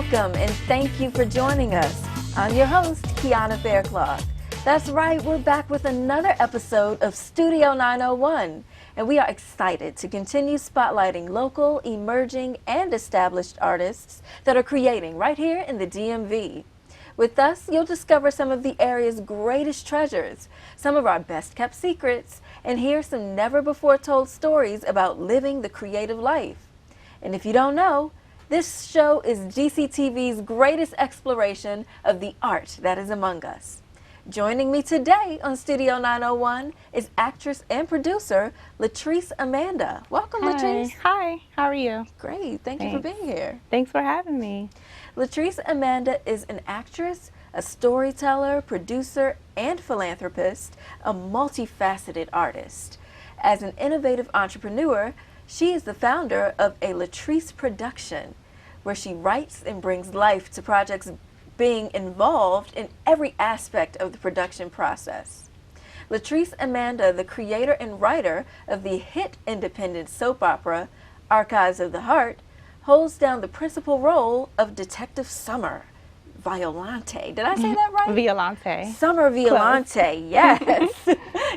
Welcome and thank you for joining us. I'm your host, Kiana Faircloth. That's right, we're back with another episode of Studio 901, and we are excited to continue spotlighting local, emerging, and established artists that are creating right here in the DMV. With us, you'll discover some of the area's greatest treasures, some of our best kept secrets, and hear some never before told stories about living the creative life. And if you don't know, this show is GCTV's greatest exploration of the art that is among us. Joining me today on Studio 901 is actress and producer LaTrice Amanda. Welcome, Hi. LaTrice. Hi, how are you? Great, thank you for being here. Thanks for having me. LaTrice Amanda is an actress, a storyteller, producer, and philanthropist, a multifaceted artist. As an innovative entrepreneur, she is the founder of a LaTrice production, where she writes and brings life to projects, being involved in every aspect of the production process. LaTrice Amanda, the creator and writer of the hit independent soap opera Archives of the Heart, holds down the principal role of Detective Summer Violante. Did I say that right? Violante. Summer Violante, yes,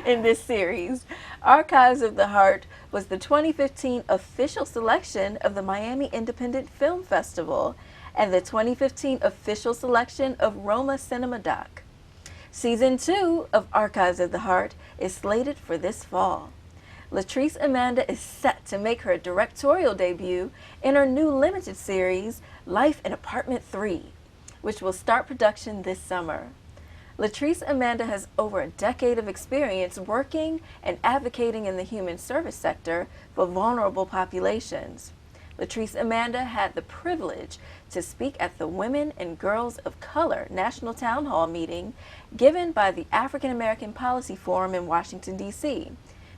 in this series. Archives of the Heart was the 2015 official selection of the Miami Independent Film Festival and the 2015 official selection of Roma Cinema Doc. Season 2 of Archives of the Heart is slated for this fall. LaTrice Amanda is set to make her directorial debut in her new limited series, Life in Apartment 3, which will start production this summer. LaTrice Amanda has over a decade of experience working and advocating in the human service sector for vulnerable populations. LaTrice Amanda had the privilege to speak at the Women and Girls of Color National Town Hall meeting given by the African American Policy Forum in Washington, D.C.,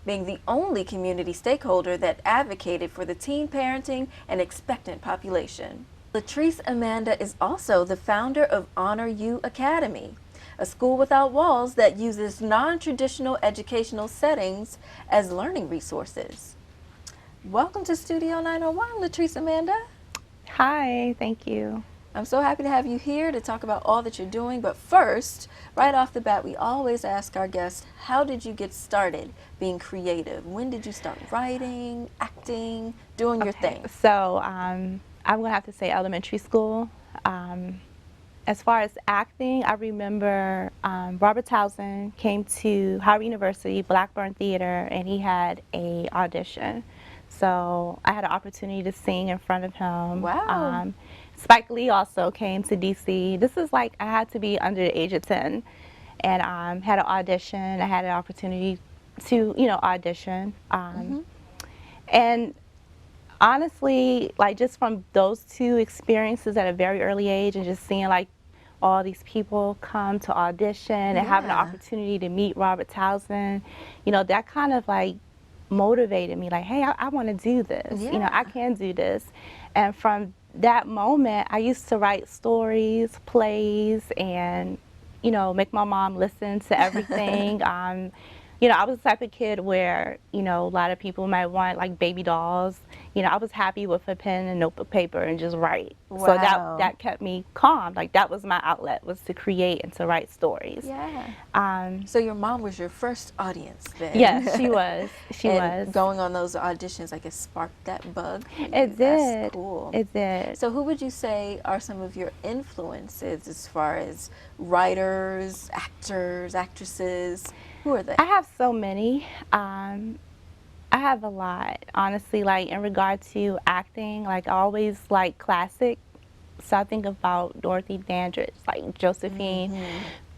being the only community stakeholder that advocated for the teen parenting and expectant population. LaTrice Amanda is also the founder of Honor You Academy, a school without walls that uses non-traditional educational settings as learning resources. Welcome to Studio 901, LaTrice Amanda. Hi, thank you. I'm so happy to have you here to talk about all that you're doing. But first, right off the bat, we always ask our guests, how did you get started being creative? When did you start writing, acting, doing your thing? So I'm going to have to say elementary school. As far as acting, I remember Robert Townsend came to Howard University, Blackburn Theater, and he had a audition. So I had an opportunity to sing in front of him. Wow. Spike Lee also came to DC. This is like, I had to be under the age of 10 and had an audition. I had an opportunity to, audition. And honestly, like just from those two experiences at a very early age and just seeing like all these people come to audition and having an opportunity to meet Robert Townsend, that kind of like motivated me like, hey, I want to do this. I can do this. And from that moment, I used to write stories, plays, and, make my mom listen to everything. I was the type of kid where, a lot of people might want like baby dolls. I was happy with a pen and notebook paper and just write. Wow. So that kept me calm. Like that was my outlet, was to create and to write stories. Yeah. So your mom was your first audience then? Yes, she was. She was. Going on those auditions, I guess, sparked that bug. It did. That's cool. It did. So who would you say are some of your influences as far as writers, actors, actresses? Who are they? I have so many. I have a lot, honestly, like in regard to acting, like I always like classic. So I think about Dorothy Dandridge, like Josephine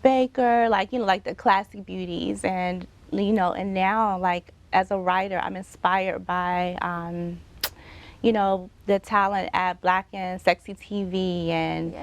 Baker, like, like the classic beauties. And, and now like as a writer, I'm inspired by, the talent at Black and Sexy TV and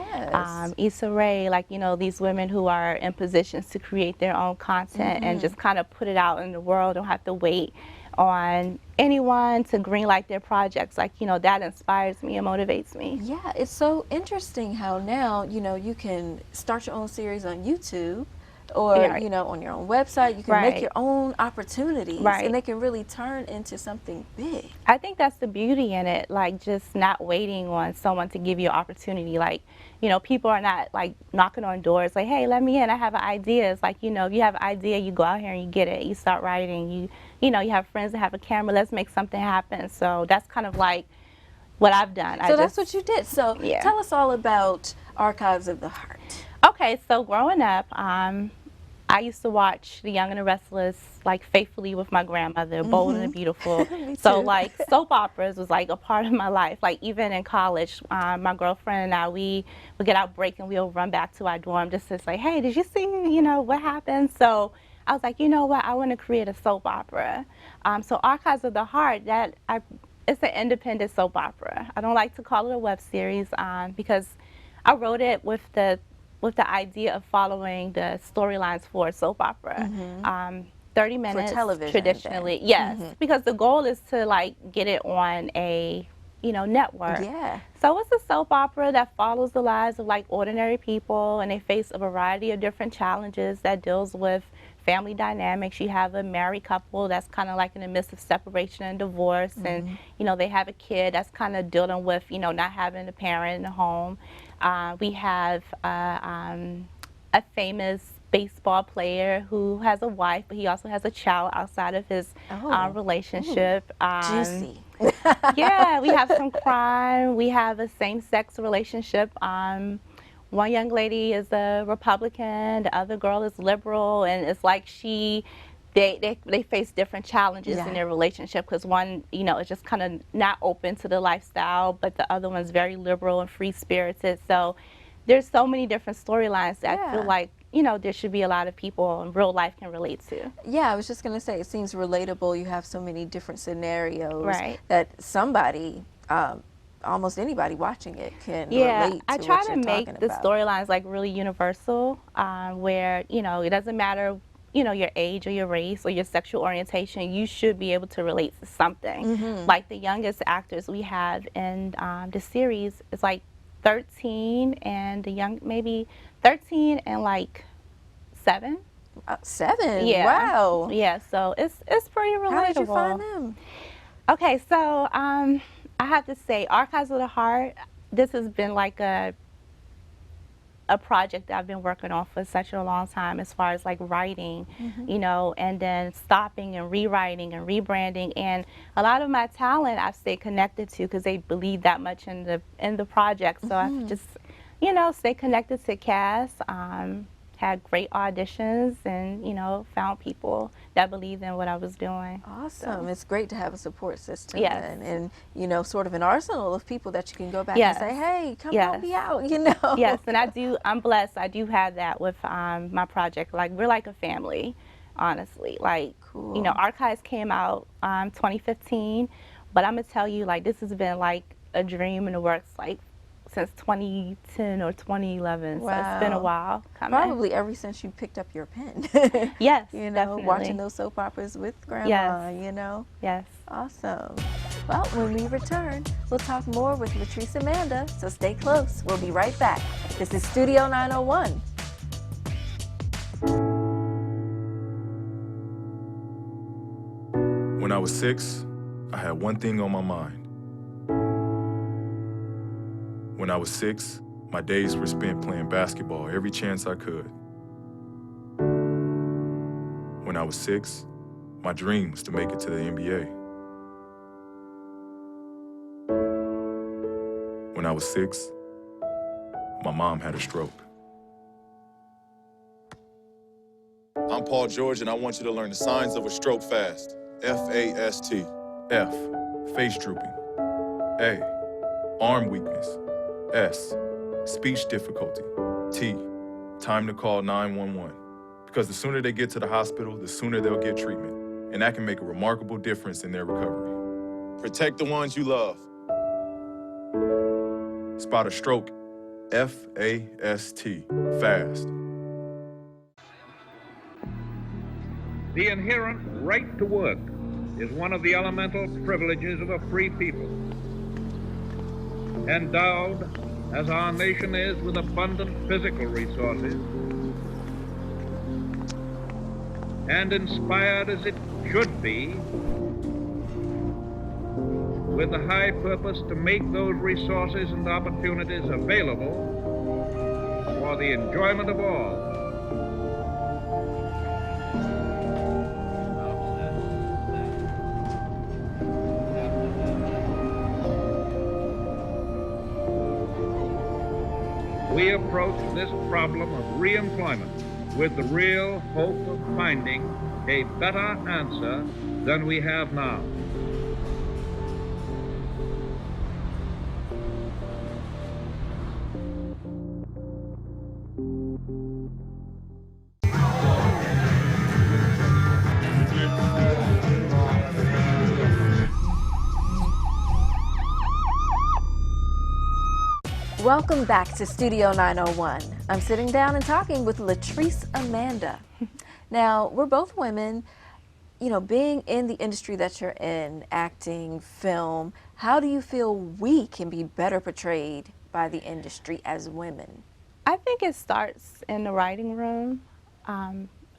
Issa Rae, like, these women who are in positions to create their own content and just kind of put it out in the world, don't have to wait on anyone to greenlight their projects. Like, that inspires me and motivates me. Yeah, it's so interesting how now, you can start your own series on YouTube or Yeah. on your own website. You can make Right. your own opportunities, Right. and they can really turn into something big. I think that's the beauty in it, like just not waiting on someone to give you an opportunity. Like, people are not like knocking on doors like, hey, let me in, I have an idea. It's like, if you have an idea, you go out here and you get it. You start writing. You have friends that have a camera, let's make something happen. So that's kind of like what I've done. So that's what you did. So Yeah. tell us all about Archives of the Heart. Okay, so growing up, I used to watch The Young and the Restless like faithfully with my grandmother, Bold and the Beautiful. Me So too. like soap operas was like a part of my life. Like even in college, my girlfriend and I, we would get out break and we'll run back to our dorm just to say, hey, did you see, what happened? So I was like, you know what, I want to create a soap opera. So Archives of the Heart, it's an independent soap opera. I don't like to call it a web series because I wrote it with the idea of following the storylines for a soap opera. 30 minutes For television, traditionally, then. yes, because the goal is to like get it on a network. Yeah. So it's a soap opera that follows the lives of like ordinary people, and they face a variety of different challenges that deals with family dynamics. You have a married couple that's kind of like in the midst of separation and divorce, and they have a kid that's kind of dealing with not having a parent in the home. We have a famous baseball player who has a wife, but he also has a child outside of his relationship. Juicy. Yeah, we have some crime. We have a same-sex relationship. One young lady is a Republican, the other girl is liberal, and it's like they face different challenges in their relationship because one, is just kind of not open to the lifestyle, but the other one's very liberal and free-spirited. So there's so many different storylines that I feel like, there should be a lot of people in real life can relate to. Yeah, I was just going to say, it seems relatable. You have so many different scenarios Right. that somebody, almost anybody watching it can relate to I what you're try to talking make the about. storylines like really universal, where it doesn't matter your age or your race or your sexual orientation. You should be able to relate to something. Like the youngest actors we have in the series is like 13, and the young maybe 13 and like 7. 7? Yeah. Wow. Yeah, so it's pretty relatable. How did you find them? Okay, so I have to say, Archives of the Heart, this has been like a project that I've been working on for such a long time, as far as like writing, and then stopping and rewriting and rebranding. And a lot of my talent I've stayed connected to because they believe that much in the project. So I've just, stayed connected to cast, had great auditions, and, found people that believed in what I was doing. Awesome. So it's great to have a support system and sort of an arsenal of people that you can go back and say, hey, come help me out, Yes, and I'm blessed. I do have that with my project. Like, we're like a family, honestly. Like, cool. Archives came out 2015, but I'm going to tell you, like, this has been like a dream in the works, like, since 2010 or 2011. Wow. So it's been a while coming. Probably ever since you picked up your pen. Yes, definitely. Watching those soap operas with Grandma, Yes. Awesome. Well, when we return, we'll talk more with LaTrice Amanda, so stay close. We'll be right back. This is Studio 901. When I was 6, I had one thing on my mind. When I was 6, my days were spent playing basketball every chance I could. When I was 6, my dream was to make it to the NBA. When I was 6, my mom had a stroke. I'm Paul George, and I want you to learn the signs of a stroke fast. F-A-S-T. F, face drooping. A, arm weakness. S, speech difficulty. T, time to call 911. Because the sooner they get to the hospital, the sooner they'll get treatment. And that can make a remarkable difference in their recovery. Protect the ones you love. Spot a stroke. F-A-S-T. Fast. The inherent right to work is one of the elemental privileges of a free people. Endowed, as our nation is, with abundant physical resources, and inspired as it should be, with the high purpose to make those resources and opportunities available for the enjoyment of all. We approach this problem of re-employment with the real hope of finding a better answer than we have now. Welcome back to Studio 901. I'm sitting down and talking with LaTrice Amanda. Now, we're both women. You know, being in the industry that you're in, acting, film, how do you feel we can be better portrayed by the industry as women? I think it starts in the writing room.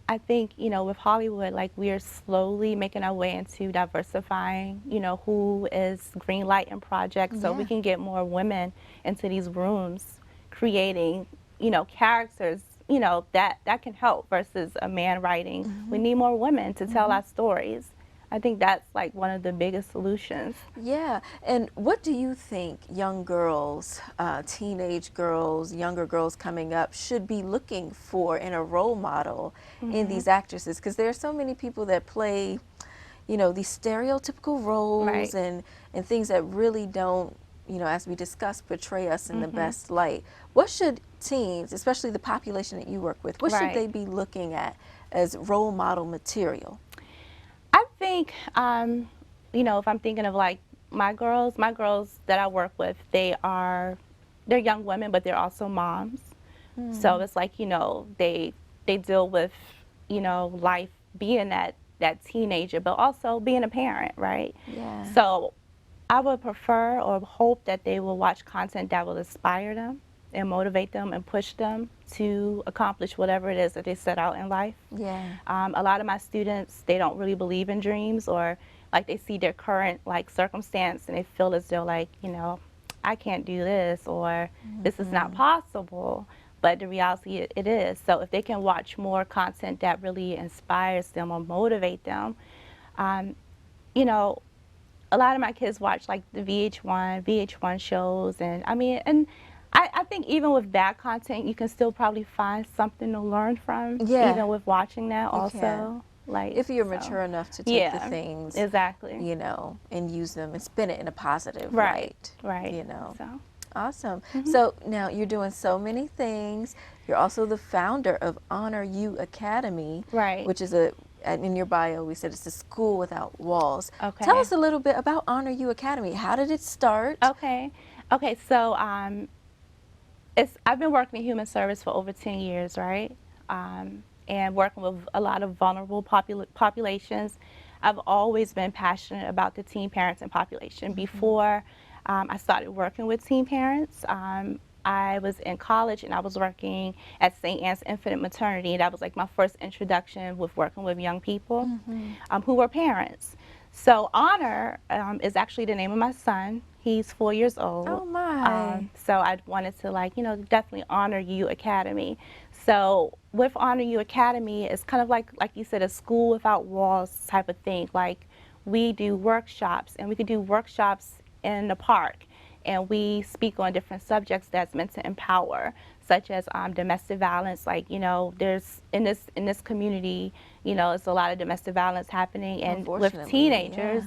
I think, you know, with Hollywood, like, we are slowly making our way into diversifying, you know, who is greenlighting projects, so we can get more women into these rooms creating, you know, characters, you know, that can help versus a man writing. We need more women to tell our stories. I think that's like one of the biggest solutions. Yeah, and what do you think young girls, teenage girls, younger girls coming up should be looking for in a role model in these actresses? Because there are so many people that play, you know, these stereotypical roles and things that really don't, you know, as we discussed, portray us in the best light. What should teens, especially the population that you work with, what should they be looking at as role model material? I think, you know, if I'm thinking of like my girls that I work with, they're young women, but they're also moms. So it's like, you know, they deal with, you know, life being that teenager, but also being a parent, right? Yeah. So I would prefer or hope that they will watch content that will inspire them and motivate them and push them to accomplish whatever it is that they set out in life. Yeah. A lot of my students, they don't really believe in dreams, or like they see their current like circumstance and they feel as though like, you know, I can't do this, or this is not possible. But the reality, it is. So if they can watch more content that really inspires them or motivate them, you know, a lot of my kids watch like the VH1 shows, and I mean, and I think even with bad content, you can still probably find something to learn from, even with watching that also. Like, if you're mature enough to take the things, exactly, you know, and use them and spin it in a positive right, you know. So. Awesome. So now you're doing so many things. You're also the founder of Honor You Academy, which is in your bio, we said it's a school without walls. Okay. Tell us a little bit about Honor You Academy. How did it start? Okay. So I've been working in human service for over 10 years, right? And working with a lot of vulnerable populations. I've always been passionate about the teen parenting population. Before I started working with teen parents, I was in college and I was working at St. Anne's Infant Maternity. That was like my first introduction with working with young people who were parents. So Honor is actually the name of my son. He's 4 years old. Oh my. So I wanted to, like, you know, definitely Honor You Academy. So with Honor You Academy, it's kind of like you said, a school without walls type of thing. Like, we do workshops, and we could do workshops in the park, and we speak on different subjects that's meant to empower, such as domestic violence. Like, you know, there's in this community, you know, it's a lot of domestic violence happening, and with teenagers,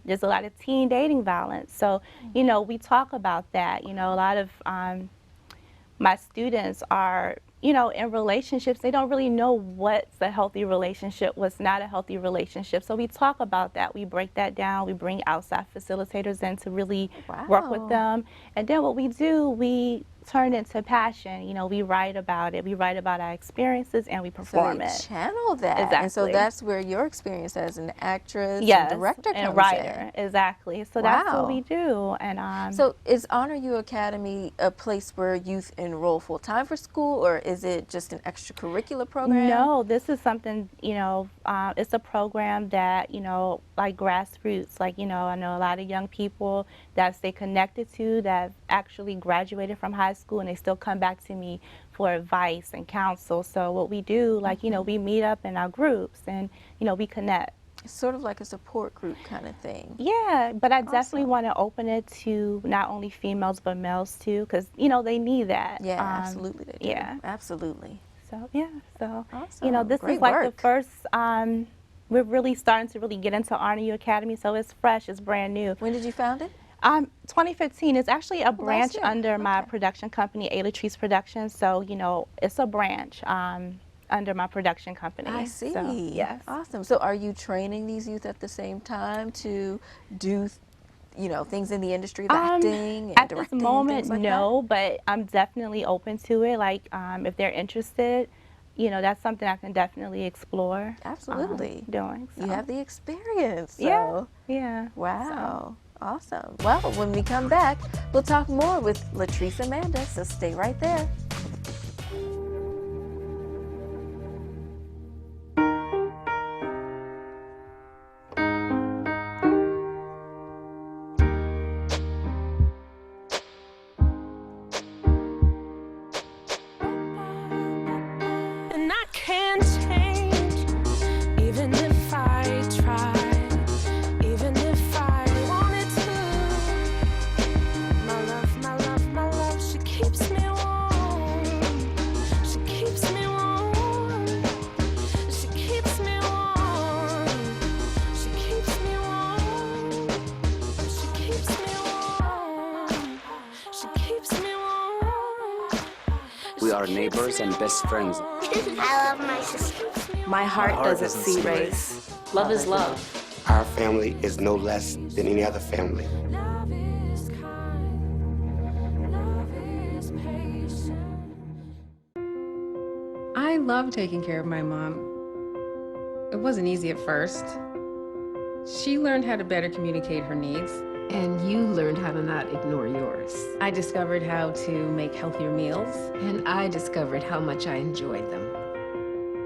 there's a lot of teen dating violence. So, you know, we talk about that. You know, a lot of my students are, you know, in relationships. They don't really know what's a healthy relationship, what's not a healthy relationship. So we talk about that. We break that down. We bring outside facilitators in to really work with them. And then what we do, we turned into passion. You know, we write about it. We write about our experiences and we So perform you it. channel that. Exactly. And so that's where your experience as an actress and Yes, director and comes writer. in. Exactly. So that's what we Wow. do. And So is Honor You Academy a place where youth enroll full time for school, or is it just an extracurricular program? no, this is something, it's a program that, like grassroots, like, I know a lot of young people that stay connected to that actually graduated from high school and they still come back to me for advice and counsel. So what we do, like, we meet up in our groups and, we connect. It's sort of like a support group kind of thing. Yeah, but I definitely Awesome. want to open it to not only females but males too, because, they need that. Yeah, absolutely they do. Yeah. Absolutely. So, yeah, so, Awesome. this Great is like work. the first, we're really starting to really get into Honor You Academy, so it's fresh, it's brand new. When did you found it? 2015 is actually a last branch year. under my Okay. production company, LaTrice Productions, so, it's a branch under my production company. I see. So, yes. Awesome. So are you training these youth at the same time to do, things in the industry, the acting and At this directing moment, and things like no, but I'm definitely open to it. Like, if they're interested, that's something I can definitely explore. Absolutely. Doing. that? You So. have the experience. So. Yeah. Yeah. Wow. Awesome. Well, when we come back, we'll talk more with LaTrice Amanda, so stay right there. And I can't change, even if I tried, even if I wanted to. My love, my love, my love, she keeps me warm. She keeps me warm. She keeps me warm. She keeps me warm. She keeps me warm. She keeps me warm. We are neighbors and best friends. I love my sister. My heart doesn't see race. Love is love. Our family is no less than any other family. Love is kind. Love is patient. I love taking care of my mom. It wasn't easy at first. She learned how to better communicate her needs. And you learned how to not ignore yours. I discovered how to make healthier meals. And I discovered how much I enjoyed them.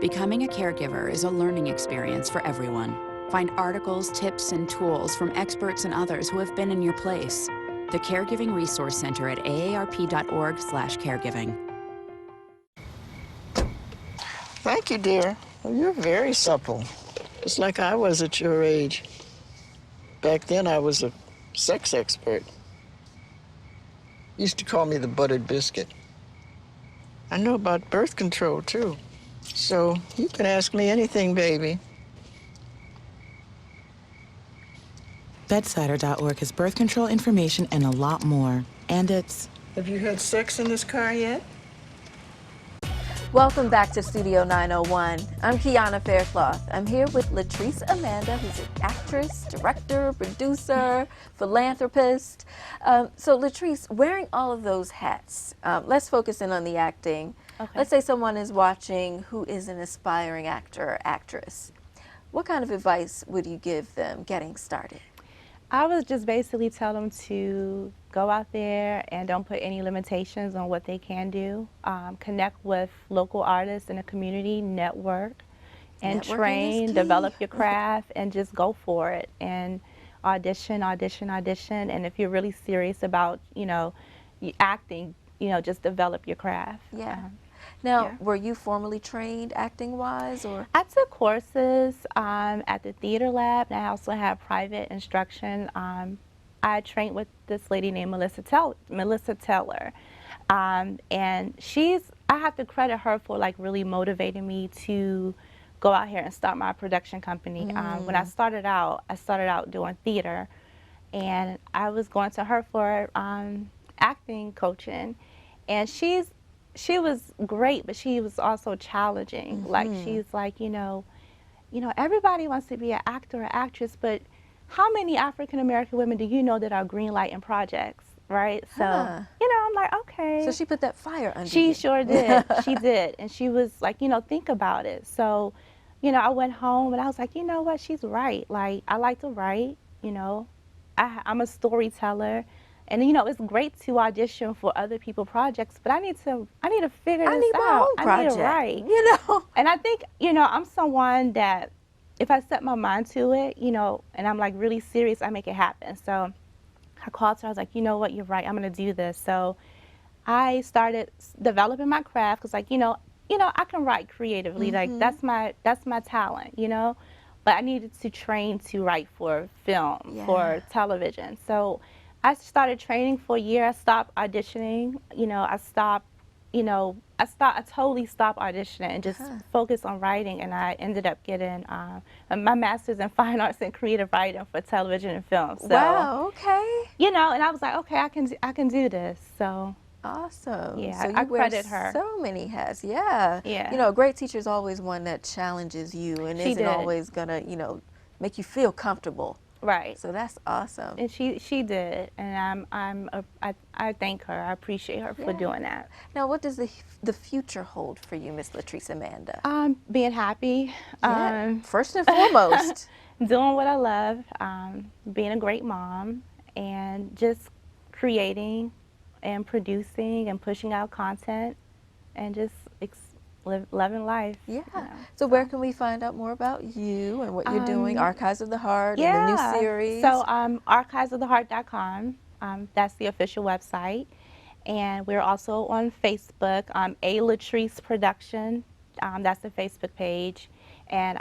Becoming a caregiver is a learning experience for everyone. Find articles, tips, and tools from experts and others who have been in your place. The Caregiving Resource Center at aarp.org/caregiving. Thank you, dear. Well, you're very supple, just like I was at your age. Back then, I was a sex expert. Used to call me the buttered biscuit. I know about birth control, too. So you can ask me anything, baby. Bedsider.org has birth control information and a lot more. And it's... Have you had sex in this car yet? Welcome back to Studio 901. I'm Kiana Faircloth. I'm here with LaTrice Amanda, who's an actress, director, producer, philanthropist. So LaTrice, wearing all of those hats, let's focus in on the acting. Okay. Let's say someone is watching who is an aspiring actor or actress. What kind of advice would you give them getting started? I would just basically tell them to go out there and don't put any limitations on what they can do. Connect with local artists in the community, network, and train, develop your craft, and just go for it. And audition, audition, audition. And if you're really serious about, acting, just develop your craft. Yeah. Now, were you formally trained acting-wise, or? I took courses at the theater lab, and I also had private instruction. I trained with this lady named Melissa Teller, and I have to credit her for like really motivating me to go out here and start my production company. When I started out doing theater, and I was going to her for acting coaching, and she was great, but she was also challenging. Like, she's like, everybody wants to be an actor or actress, but how many African American women do you know that are green lighting projects? right? So, Huh. you know, I'm like, okay. So she put that fire under She you. sure did. She did. And she was like, you know, think about it. So, you know, I went home and I was like, you know what? She's right. Like, I like to write, you know. I'm a storyteller. And, you know, it's great to audition for other people's projects, but I need to figure this my out. own I project, need to write. you know. And I think, you know, I'm someone that if I set my mind to it, you know, and I'm like really serious, I make it happen. So I called her. I was like, you know what? You're right. I'm going to do this. So I started developing my craft because, like, you know, I can write creatively. Like that's my talent, you know. But I needed to train to write for film, for television. So I started training for a year. I stopped auditioning. You know, I totally stopped auditioning and just focused on writing. And I ended up getting my master's in fine arts and creative writing for television and film. So, wow. Okay. you know, and I was like, okay, I can do this. So. Awesome. Yeah, so you I wear credit her. so many hats. Yeah. Yeah. You know, a great teacher is always one that challenges you and isn't always gonna, you know, make you feel comfortable. Right. So that's awesome. And she did, and I thank her. I appreciate her for doing that. Now, what does the future hold for you, Miss LaTrice Amanda? Being happy. First and foremost. Doing what I love, being a great mom, and just creating and producing and pushing out content and just loving life. Yeah. You know, so where can we find out more about you and what you're doing? Archives of the Heart and the new series. So archivesoftheheart.com. That's the official website. And we're also on Facebook, A LaTrice Production. That's the Facebook page. And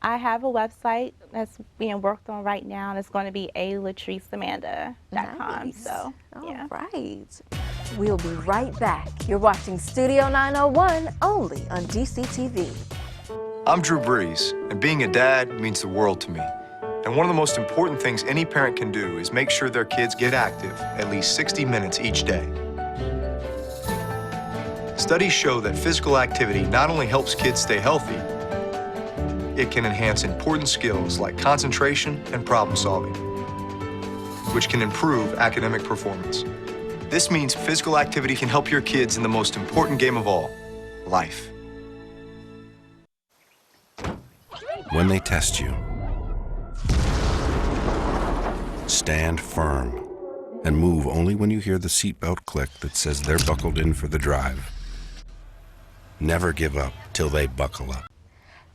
I have a website that's being worked on right now, and it's going to be alatriceamanda.com. Nice. So, yeah. All right. We'll be right back. You're watching Studio 901 only on DCTV. I'm Drew Brees, and being a dad means the world to me. And one of the most important things any parent can do is make sure their kids get active at least 60 minutes each day. Studies show that physical activity not only helps kids stay healthy, it can enhance important skills like concentration and problem solving, which can improve academic performance. This means physical activity can help your kids in the most important game of all, life. When they test you, stand firm and move only when you hear the seatbelt click that says they're buckled in for the drive. Never give up till they buckle up.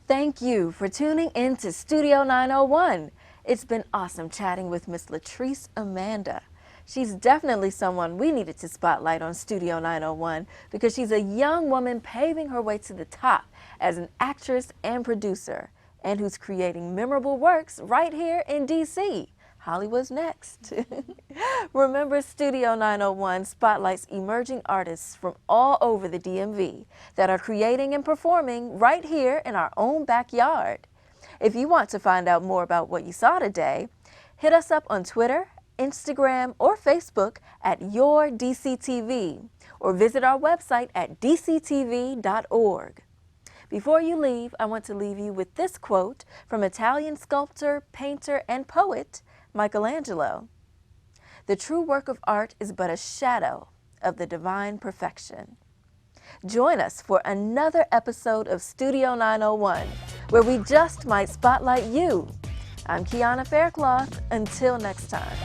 Thank you for tuning in to Studio 901. It's been awesome chatting with Miss LaTrice Amanda. She's definitely someone we needed to spotlight on Studio 901 because she's a young woman paving her way to the top as an actress and producer, and who's creating memorable works right here in DC. Hollywood's next. Remember, Studio 901 spotlights emerging artists from all over the DMV that are creating and performing right here in our own backyard. If you want to find out more about what you saw today, hit us up on Twitter, Instagram, or Facebook at YourDCTV, or visit our website at dctv.org. Before you leave, I want to leave you with this quote from Italian sculptor, painter, and poet Michelangelo. "The true work of art is but a shadow of the divine perfection." Join us for another episode of Studio 901, where we just might spotlight you. I'm Kiana Faircloth. Until next time.